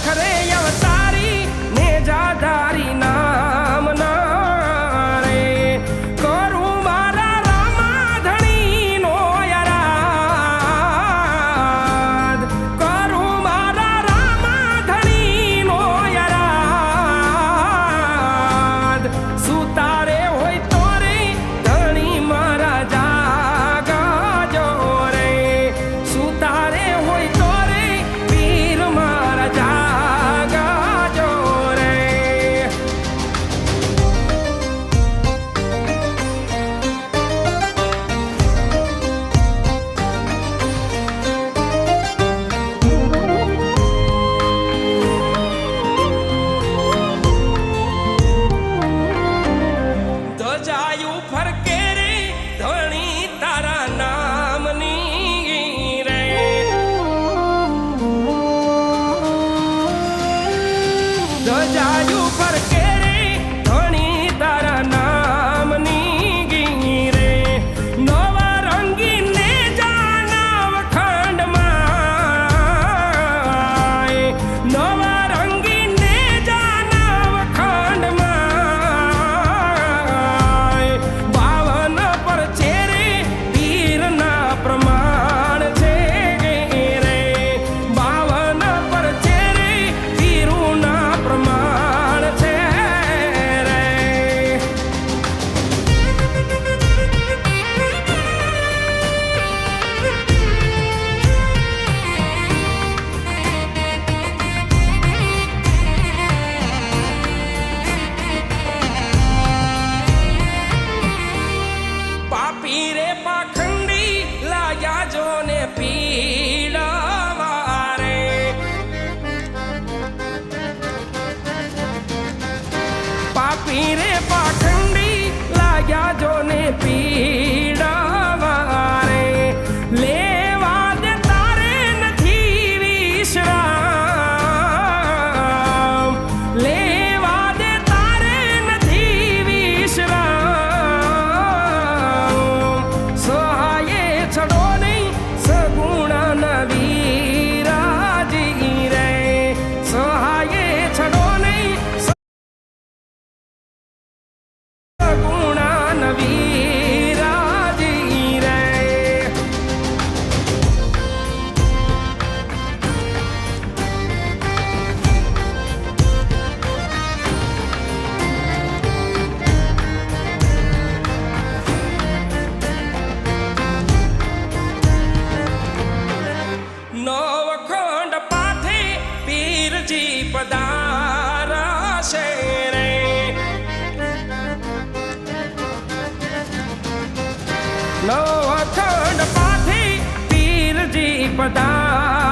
નખરે અવતારી ને જાધારી નામ ના રે કરું મારા રામાધણી નો યરાદ કરું મારા રામાધણી નો યરાદ સુતારે હોય તો રે ધણી મારા જાગજો રે સુતારે હોય તો રે પીર મારા જાગજો રે ધજાયું ફરકે રે ધણી તારા નામની રે ધજાયું ફરકે રે ધણી તારા નામની રે નવા રંગીને જાનવ ખંડમાં નવા રંગીને જાનવ ખંડમાં બાવન પર છે રે પીરના પ્રમાણ છે રે બાવન પર છે રે પીરુના પ્રમાણ છે રે પાપી રે પાખંડી લાગ્યા જો ને પીડાવા રે પાપી રે પાખંડી લાગ્યા જો ને પીડાવા રે લેવા દે તારે નથી વિશ્રામ લેવા દે તારે નથી વિશ્રામ સહાયે છડો નહીં સગુણા નવીરાજી રે સહાયે છડો નહીં સગુણા નવીરાજી રે નવખંડ પાથે પીરજી પધારાશે રે નવખંડ પાથે પીરજી પધારાશે